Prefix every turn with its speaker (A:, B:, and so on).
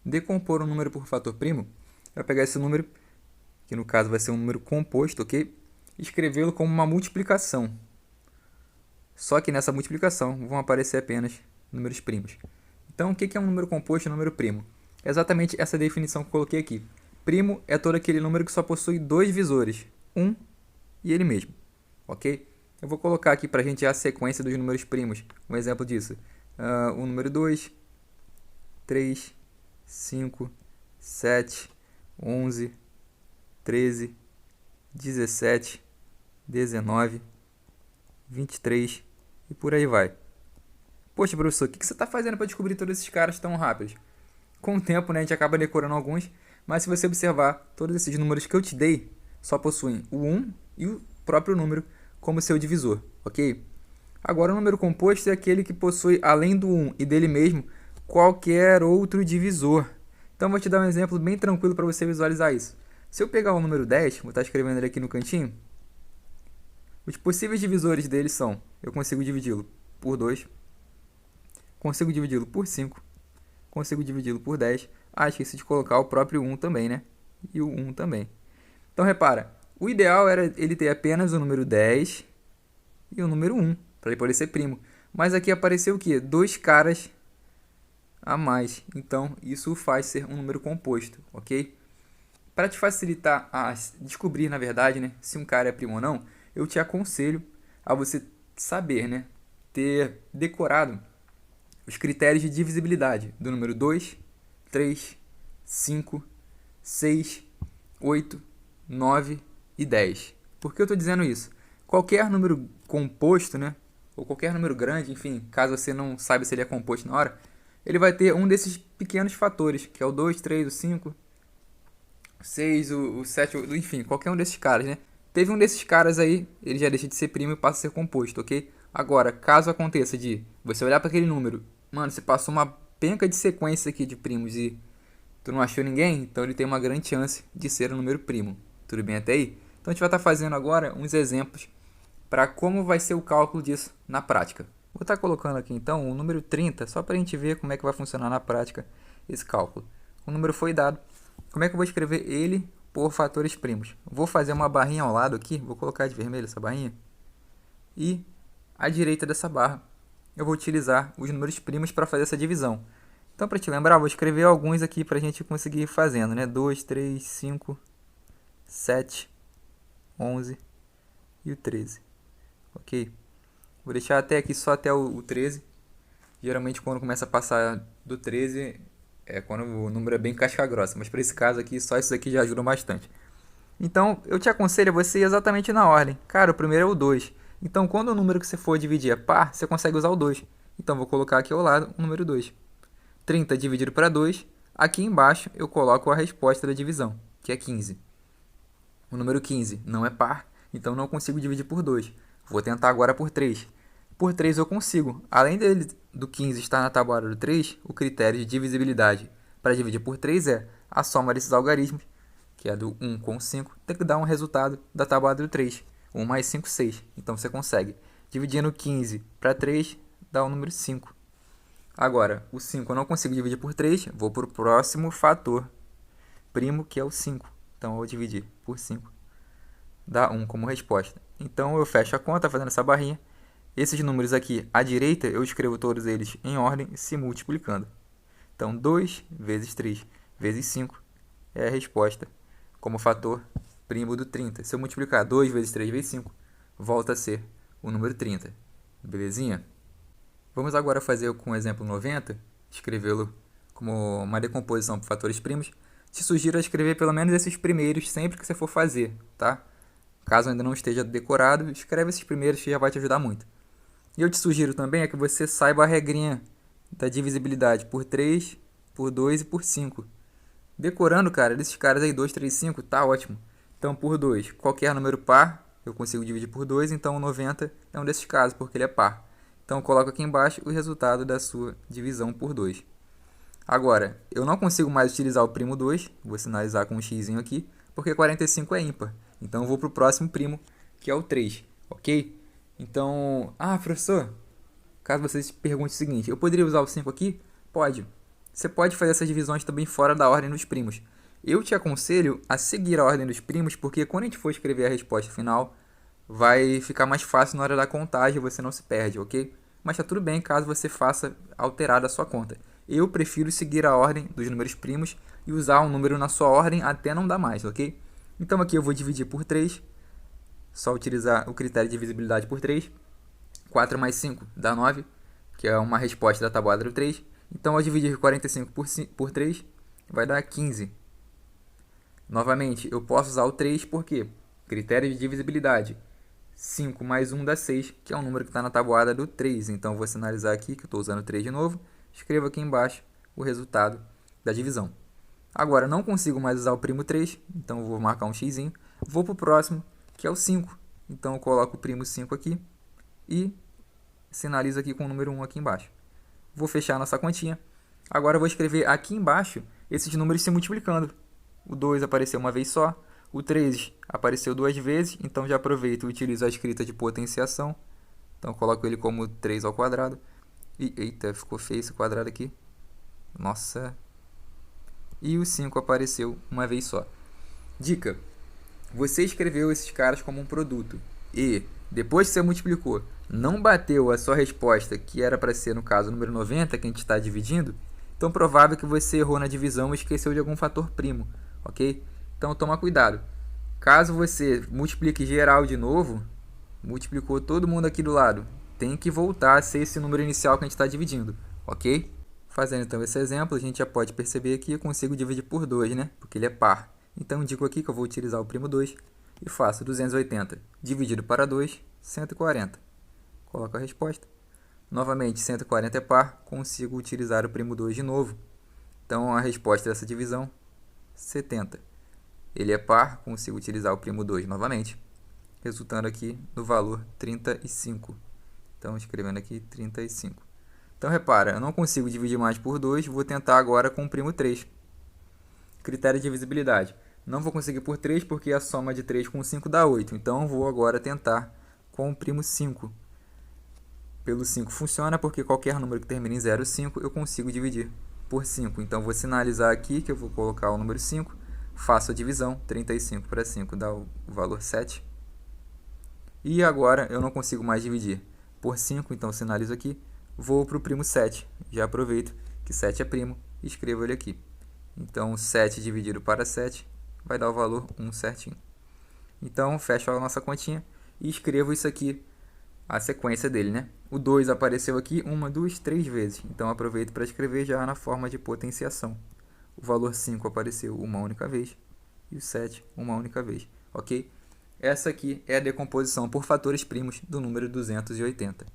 A: decompor um número por fator primo, vai pegar esse número, que no caso vai ser um número composto, ok? E escrevê-lo como uma multiplicação. Só que nessa multiplicação vão aparecer apenas números primos. Então, o que é um número composto e um número primo? É exatamente essa definição que eu coloquei aqui. Primo é todo aquele número que só possui dois visores, um e ele mesmo, ok? Eu vou colocar aqui para a gente a sequência dos números primos, um exemplo disso. O número 2, 3, 5, 7, 11, 13, 17, 19, 23 e por aí vai. Poxa, professor, o que você está fazendo para descobrir todos esses caras tão rápidos? Com o tempo, né, a gente acaba decorando alguns, mas se você observar, todos esses números que eu te dei só possuem o 1 e o próprio número como seu divisor, ok? Agora, o número composto é aquele que possui, além do 1 e dele mesmo, qualquer outro divisor. Então, vou te dar um exemplo bem tranquilo para você visualizar isso. Se eu pegar o número 10, vou estar escrevendo ele aqui no cantinho, os possíveis divisores dele são, eu consigo dividi-lo por 2, consigo dividi-lo por 5, consigo dividi-lo por 10. Esqueci de colocar o próprio 1 também, né? E o 1 também. Então, repara, o ideal era ele ter apenas o número 10 e o número 1, para ele poder ser primo. Mas aqui apareceu o quê? Dois caras a mais. Então, isso faz ser um número composto, ok? Para te facilitar a descobrir, na verdade, né, se um cara é primo ou não, eu te aconselho a você saber, né, ter decorado os critérios de divisibilidade do número 2, 3, 5, 6, 8, 9 e 10. Por que eu estou dizendo isso? Qualquer número composto, né, ou qualquer número grande, enfim, caso você não saiba se ele é composto na hora, ele vai ter um desses pequenos fatores, que é o 2, 3, o 5, o 6, o 7, enfim, qualquer um desses caras, né? Teve um desses caras aí, ele já deixa de ser primo e passa a ser composto, ok? Agora, caso aconteça de você olhar para aquele número, mano, você passou uma penca de sequência aqui de primos e tu não achou ninguém, então ele tem uma grande chance de ser um número primo. Tudo bem até aí? Então a gente vai estar fazendo agora uns exemplos para como vai ser o cálculo disso na prática. Vou estar colocando aqui então o número 30, só para a gente ver como é que vai funcionar na prática esse cálculo. O número foi dado. Como é que eu vou escrever ele por fatores primos? Vou fazer uma barrinha ao lado aqui, vou colocar de vermelho essa barrinha. E à direita dessa barra eu vou utilizar os números primos para fazer essa divisão. Então, para te lembrar, vou escrever alguns aqui para a gente conseguir ir fazendo, né? 2, 3, 5, 7, 11 e o 13. Ok? Vou deixar até aqui só até o 13. Geralmente, quando começa a passar do 13, é quando o número é bem casca grossa. Mas para esse caso aqui, só isso aqui já ajuda bastante. Então, eu te aconselho a você ir exatamente na ordem. Cara, o primeiro é o 2. Então, quando o número que você for dividir é par, você consegue usar o 2. Então, vou colocar aqui ao lado o número 2. 30 dividido para 2. Aqui embaixo eu coloco a resposta da divisão, que é 15. O número 15 não é par, então não consigo dividir por 2. Vou tentar agora por 3. Por 3 eu consigo. Além do 15 estar na tabuada do 3, o critério de divisibilidade para dividir por 3 é a soma desses algarismos, que é do 1 com 5, tem que dar um resultado da tabuada do 3. 1 mais 5, 6. Então você consegue. Dividindo 15 para 3, dá o número 5. Agora, o 5 eu não consigo dividir por 3, vou para o próximo fator primo, que é o 5. Então, eu vou dividir por 5, dá 1 como resposta. Então, eu fecho a conta fazendo essa barrinha. Esses números aqui à direita, eu escrevo todos eles em ordem, se multiplicando. Então, 2 vezes 3 vezes 5 é a resposta como fator primo do 30. Se eu multiplicar 2 vezes 3 vezes 5, volta a ser o número 30. Belezinha? Vamos agora fazer com o exemplo 90, escrevê-lo como uma decomposição por fatores primos. Te sugiro a escrever pelo menos esses primeiros sempre que você for fazer, tá? Caso ainda não esteja decorado, escreve esses primeiros que já vai te ajudar muito. E eu te sugiro também é que você saiba a regrinha da divisibilidade por 3, por 2 e por 5. Decorando, cara, desses caras aí, 2, 3, 5, tá ótimo. Então, por 2, qualquer número par, eu consigo dividir por 2, então o 90 é um desses casos, porque ele é par. Então, eu coloco aqui embaixo o resultado da sua divisão por 2. Agora, eu não consigo mais utilizar o primo 2, vou sinalizar com um x aqui, porque 45 é ímpar. Então, eu vou para o próximo primo, que é o 3, ok? Então, professor, caso você se pergunte o seguinte, eu poderia usar o 5 aqui? Pode. Você pode fazer essas divisões também fora da ordem dos primos. Eu te aconselho a seguir a ordem dos primos, porque quando a gente for escrever a resposta final, vai ficar mais fácil na hora da contagem e você não se perde, ok? Mas tá tudo bem caso você faça alterada a sua conta. Eu prefiro seguir a ordem dos números primos e usar um número na sua ordem até não dar mais, ok? Então aqui eu vou dividir por 3, só utilizar o critério de divisibilidade por 3. 4 mais 5 dá 9, que é uma resposta da tabuada do 3. Então, ao dividir 45 por 3, vai dar 15. Novamente, eu posso usar o 3 porque critério de divisibilidade. 5 mais 1 dá 6, que é o número que está na tabuada do 3. Então, vou sinalizar aqui que eu estou usando 3 de novo. Escrevo aqui embaixo o resultado da divisão. Agora, não consigo mais usar o primo 3, então eu vou marcar um x. Vou para o próximo, que é o 5. Então, eu coloco o primo 5 aqui e sinalizo aqui com o número 1 aqui embaixo. Vou fechar nossa continha. Agora eu vou escrever aqui embaixo esses números se multiplicando. O 2 apareceu uma vez só, o 3 apareceu 2 vezes, então já aproveito e utilizo a escrita de potenciação. Então eu coloco ele como 3 ao quadrado. E, eita, ficou feio esse quadrado aqui. Nossa. E o 5 apareceu uma vez só. Dica: você escreveu esses caras como um produto e, depois que você multiplicou, não bateu a sua resposta, que era para ser, no caso, o número 90, que a gente está dividindo, então é provável que você errou na divisão e esqueceu de algum fator primo, ok? Então toma cuidado. Caso você multiplique geral de novo, multiplicou todo mundo aqui do lado, tem que voltar a ser esse número inicial que a gente está dividindo, ok? Fazendo então esse exemplo, a gente já pode perceber que eu consigo dividir por 2, né? Porque ele é par. Então indico aqui que eu vou utilizar o primo 2 e faço 280 dividido para 2, 140. Coloco a resposta. Novamente, 140 é par, consigo utilizar o primo 2 de novo. Então a resposta dessa divisão, 70. Ele é par, consigo utilizar o primo 2 novamente, resultando aqui no valor 35. Então escrevendo aqui 35. Então repara, eu não consigo dividir mais por 2, vou tentar agora com o primo 3. Critério de divisibilidade. Não vou conseguir por 3 porque a soma de 3 com 5 dá 8. Então vou agora tentar com o primo 5. Pelo 5 funciona porque qualquer número que termine em 0 ou 5 eu consigo dividir por 5. Então vou sinalizar aqui que eu vou colocar o número 5. Faço a divisão, 35 para 5 dá o valor 7. E agora eu não consigo mais dividir por 5, então sinalizo aqui. Vou para o primo 7. Já aproveito que 7 é primo e escrevo ele aqui. Então 7 dividido para 7 vai dar o valor 1 certinho. Então fecho a nossa continha e escrevo isso aqui, a sequência dele, né? O 2 apareceu aqui 1, 2, 3 vezes. Então aproveito para escrever já na forma de potenciação. O valor 5 apareceu uma única vez e o 7 uma única vez, ok? Essa aqui é a decomposição por fatores primos do número 280.